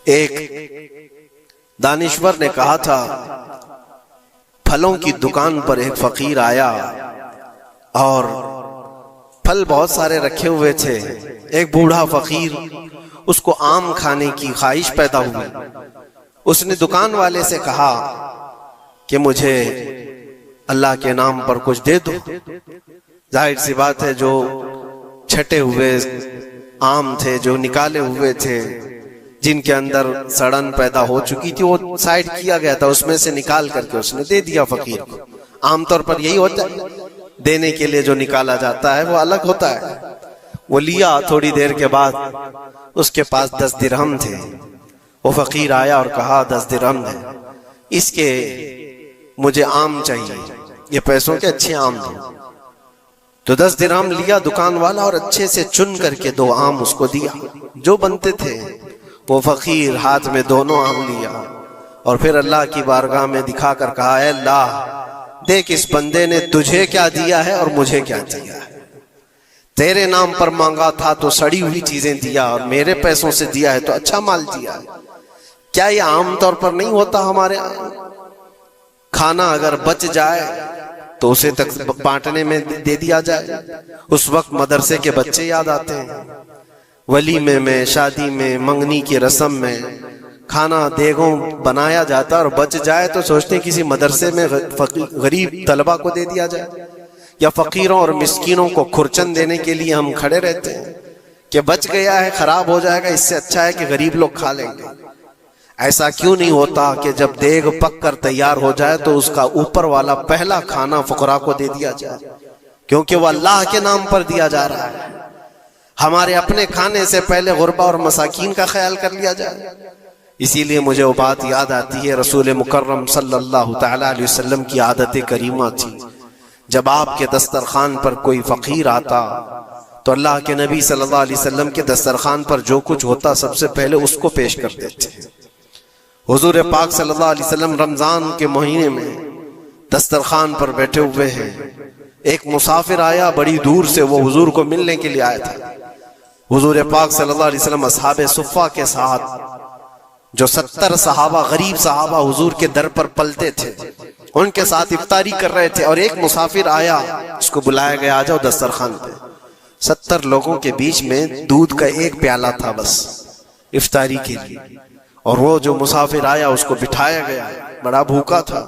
ایک دانشور نے کہا تھا پھلوں کی دکان پر ایک فقیر آیا اور پھل بہت سارے رکھے ہوئے تھے. ایک بوڑھا فقیر، اس کو آم کھانے کی خواہش پیدا ہوئی. اس نے دکان والے سے کہا کہ مجھے اللہ کے نام پر کچھ دے دو. ظاہر سی بات ہے جو چھٹے ہوئے آم تھے، جو نکالے ہوئے تھے، جن کے اندر سڑن پیدا ہو چکی تھی، وہ سائڈ کیا گیا تھا، اس میں سے نکال کر کے اس نے دے دیا فقیر کو. عام طور پر یہی ہوتا ہے، دینے کے لیے جو نکالا جاتا ہے وہ الگ ہوتا ہے. وہ لیا. تھوڑی دیر کے بعد اس کے پاس 10 درہم تھے. وہ فقیر آیا اور کہا 10 درہم ہے، اس کے مجھے آم چاہیے، یہ پیسوں کے اچھے آم دو. تو 10 درہم لیا دکان والا اور اچھے سے چن کر کے 2 آم اس کو دیا جو بنتے تھے. وہ فقیر ہاتھ میں دونوں آم لیا اور پھر اللہ کی بارگاہ میں دکھا کر کہا اے اللہ، دیکھ اس بندے نے تجھے کیا دیا ہے اور مجھے کیا دیا ہے. تیرے نام پر مانگا تھا تو سڑی ہوئی چیزیں دیا، اور میرے پیسوں سے دیا ہے تو اچھا مال دیا ہے. کیا یہ عام طور پر نہیں ہوتا ہمارے یہاں؟ کھانا اگر بچ جائے تو اسے تک بانٹنے میں دے دیا جائے. اس وقت مدرسے کے بچے یاد آتے ہیں. ولیمے میں، شادی میں، منگنی کی رسم میں کھانا دیگوں بنایا جاتا اور بچ جائے تو سوچتے ہیں کسی مدرسے میں غریب طلبہ کو دے دیا جائے، یا فقیروں اور مسکینوں کو کھرچن دینے کے لیے ہم کھڑے رہتے ہیں کہ بچ گیا ہے، خراب ہو جائے گا، اس سے اچھا ہے کہ غریب لوگ کھا لیں گے. ایسا کیوں نہیں ہوتا کہ جب دیگ پک کر تیار ہو جائے تو اس کا اوپر والا پہلا کھانا فقراء کو دے دیا جائے، کیونکہ وہ اللہ کے نام پر دیا جا رہا ہے. ہمارے اپنے کھانے سے پہلے غربا اور مساکین کا خیال کر لیا جائے. اسی لیے مجھے وہ بات یاد آتی ہے، رسول مکرم صلی اللہ تعالی علیہ وسلم کی عادت کریمہ تھی، جب آپ کے دسترخوان پر کوئی فقیر آتا تو اللہ کے نبی صلی اللہ علیہ وسلم کے دسترخوان پر جو کچھ ہوتا سب سے پہلے اس کو پیش کر دیتے. حضور پاک صلی اللہ علیہ وسلم رمضان کے مہینے میں دسترخوان پر بیٹھے ہوئے ہیں. ایک مسافر آیا بڑی دور سے، وہ حضور کو ملنے کے لیے آیا تھا. حضور پاک صلی اللہ علیہ وسلم اصحاب صفہ کے ساتھ، جو 70 صحابہ، غریب صحابہ حضور کے در پر پلتے تھے، ان کے ساتھ افطاری کر رہے تھے. اور ایک مسافر آیا، اس کو بلایا گیا، آ جاؤ دسترخوان پہ. 70 لوگوں کے بیچ میں دودھ کا ایک پیالہ تھا بس افطاری کے لیے. اور وہ جو مسافر آیا اس کو بٹھایا گیا، بڑا بھوکا تھا.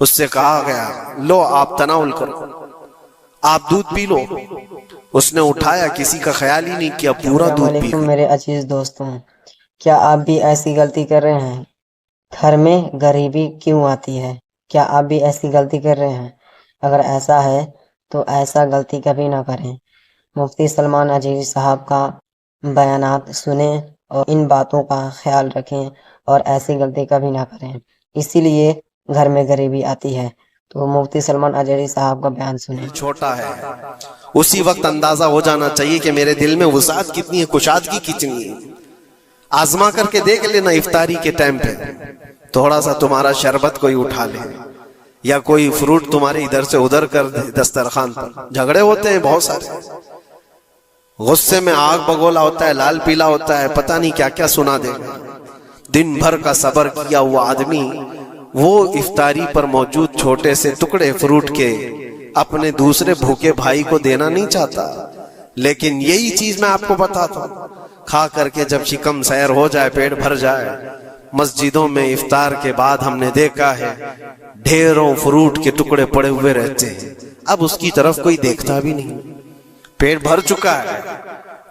اس سے کہا گیا لو آپ تناول کرو، آپ دودھ پی لو. اس نے اٹھایا، کسی کا خیال ہی نہیں کیا، پورا دودھ پی گیا. میرے عزیز دوستوں، کیا آپ بھی ایسی غلطی کر رہے ہیں؟ گھر میں غریبی کیوں آتی ہے؟ کیا آپ بھی ایسی غلطی کر رہے ہیں؟ اگر ایسا ہے تو ایسا غلطی کبھی نہ کریں. مفتی سلمان اجیری صاحب کا بیانات سنیں اور ان باتوں کا خیال رکھیں اور ایسی غلطی کبھی نہ کریں. اسی لیے گھر میں غریبی آتی ہے. تو مفتی سلمان اجیری صاحب کا بیان سنیں. چھوٹا ہے، اسی وقت اندازہ ہو جانا چاہیے کہ میرے دل میں وسعت کتنی ہے، کشادگی کتنی ہے. آزما کر کے دیکھ لینا، افطاری کے ٹائم پہ تھوڑا سا تمہارا شربت کوئی اٹھا لے یا کوئی فروٹ تمہارے ادھر سے ادھر کر دے دسترخوان پر. جھگڑے ہوتے ہیں بہت سارے، غصے میں آگ بگولا ہوتا ہے، لال پیلا ہوتا ہے، پتہ نہیں کیا کیا سنا دے گا. دن بھر کا صبر کیا ہوا آدمی وہ افطاری پر موجود چھوٹے سے ٹکڑے فروٹ کے اپنے دوسرے بھوکے بھائی کو دینا نہیں چاہتا. لیکن یہی چیز میں آپ کو بتاتا ہوں، کھا کر کے جب شکم سیر ہو جائے، پیٹ بھر جائے، مسجدوں میں افطار کے بعد ہم نے دیکھا ہے ڈھیروں فروٹ کے ٹکڑے پڑے ہوئے رہتے ہیں. اب اس کی طرف کوئی دیکھتا بھی نہیں، پیٹ بھر چکا ہے،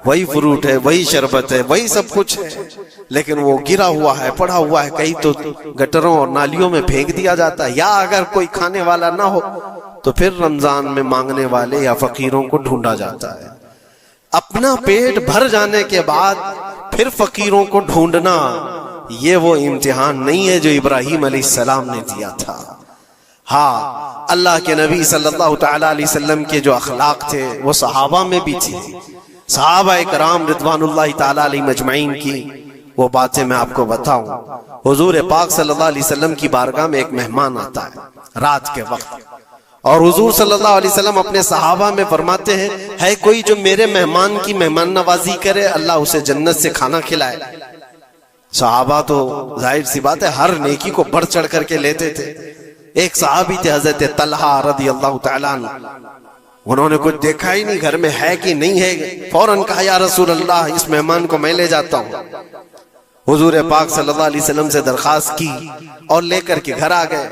وہی فروٹ ہے، وہی شربت ہے، وہی سب کچھ ہے، لیکن وہ گرا ہوا ہے، پڑا ہوا ہے، کہیں تو گٹروں اور نالیوں میں پھینک دیا جاتا ہے. یا اگر کوئی کھانے والا نہ ہو تو پھر رمضان میں مانگنے والے یا فقیروں کو ڈھونڈا جاتا ہے. اپنا پیٹ بھر جانے کے بعد پھر فقیروں کو ڈھونڈنا، یہ وہ امتحان نہیں ہے جو ابراہیم علیہ السلام نے دیا تھا. ہاں، اللہ کے نبی صلی اللہ تعالی علیہ وسلم کے جو اخلاق تھے وہ صحابہ میں بھی تھے. صحابہ کرام رضوان اللہ تعالی علیہ مجمعین کی وہ باتیں میں آپ کو بتاؤں. حضور پاک صلی اللہ علیہ وسلم کی بارگاہ میں ایک مہمان آتا ہے رات کے وقت، اور حضور صلی اللہ علیہ وسلم اپنے صحابہ میں فرماتے ہیں ہے کوئی جو میرے مہمان کی مہمان نوازی کرے، اللہ اسے جنت سے کھانا کھلائے. صحابہ تو ظاہر سی بات ہے ہر نیکی کو بڑھ چڑھ کر کے لیتے تھے. ایک صحابی تھے حضرت طلحہ رضی اللہ تعالیٰ عنہ، انہوں نے کچھ دیکھا ہی نہیں گھر میں ہے کہ نہیں ہے، فوراً کہا یا رسول اللہ اس مہمان کو میں لے جاتا ہوں. حضور پاک صلی اللہ علیہ وسلم سے درخواست کی اور لے کر کے گھر آ گئے.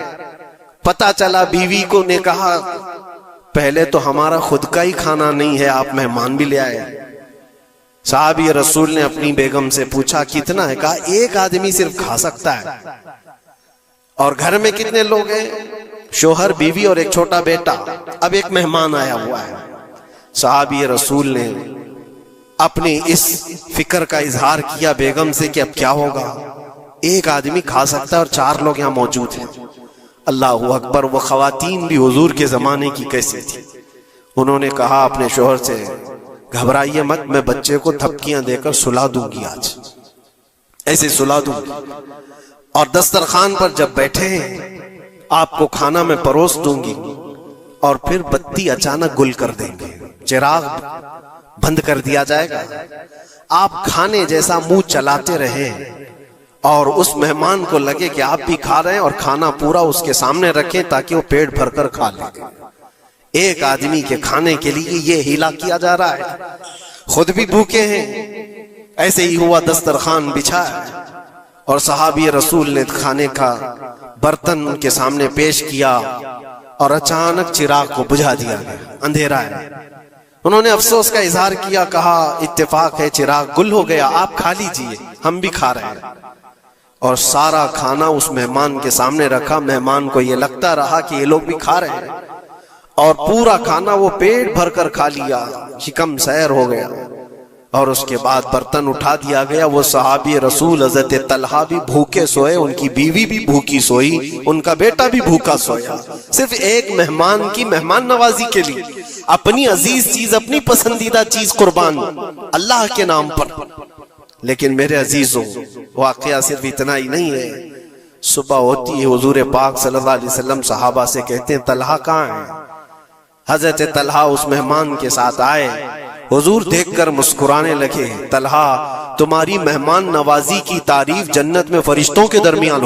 پتہ چلا بیوی کو نے کہا پہلے تو ہمارا خود کا ہی کھانا نہیں ہے، آپ مہمان بھی لے آئے. صحابی رسول نے اپنی بیگم سے پوچھا کتنا ہے؟ کہا ایک آدمی صرف کھا سکتا ہے. اور گھر میں کتنے لوگ ہیں؟ شوہر، بیوی اور ایک چھوٹا بیٹا. اب ایک مہمان آیا ہوا ہے. صحابی رسول نے اپنی اس فکر کا اظہار کیا بیگم سے کہ اب کیا ہوگا، ایک آدمی کھا سکتا ہے اور 4 لوگ یہاں موجود ہیں. اللہ اکبر. وہ خواتین بھی حضور کے زمانے کی کیسی تھی. انہوں نے کہا اپنے شوہر سے گھبرائیے مت، میں بچے کو تھپکیاں دے کر سلا دوں گی، آج ایسے سلا دوں گی، اور دسترخوان پر جب بیٹھے ہیں آپ کو کھانا میں پروس دوں گی، اور پھر بتی اچانک گل کر دیں گے، چراغ بند کر دیا جائے گا، آپ کھانے جیسا منہ چلاتے رہے اور اس مہمان کو لگے کہ آپ بھی کھا رہے ہیں، اور کھانا پورا اس کے سامنے رکھیں تاکہ وہ پیٹ بھر کر کھا لے. ایک آدمی کے کھانے کے لیے یہ ہیلا کیا جا رہا ہے، خود بھی بھوکے ہیں. ایسے ہی ہوا، دسترخوان بچھا اور صحابی رسول نے کھانے کا برتن ان کے سامنے پیش کیا اور اچانک چراغ کو بجھا دیا گیا، اندھیرا ہے. انہوں نے افسوس کا اظہار کیا، کہا اتفاق ہے چراغ گل ہو گیا، آپ کھا لیجئے، ہم بھی کھا رہے ہیں. اور سارا کھانا اس مہمان کے سامنے رکھا. مہمان کو یہ لگتا رہا کہ یہ لوگ بھی کھا رہے ہیں، اور پورا کھانا وہ پیٹ بھر کر کھا لیا، شکم سیر ہو گیا. اور اس کے بعد برتن اٹھا دیا گیا. وہ صحابی رسول حضرت طلحہ بھی بھوکے سوئے، ان کی بیوی بھی بھوکی سوئی، ان کا بیٹا بھی بھوکا سویا، صرف ایک مہمان کی مہمان نوازی کے لیے. اپنی عزیز چیز، اپنی پسندیدہ چیز قربان اللہ کے نام پر. لیکن میرے عزیزوں، واقعہ صرف اتنا ہی نہیں ہے. صبح ہوتی ہے، حضور پاک صلی اللہ علیہ وسلم صحابہ سے کہتے ہیں طلحہ کہاں ہیں؟ حضرت طلحہ اس مہمان کے ساتھ آئے. حضور دیکھ کر مسکرانے لگے. طلحہ تمہاری مہمان نوازی کی تعریف جنت میں فرشتوں کے درمیان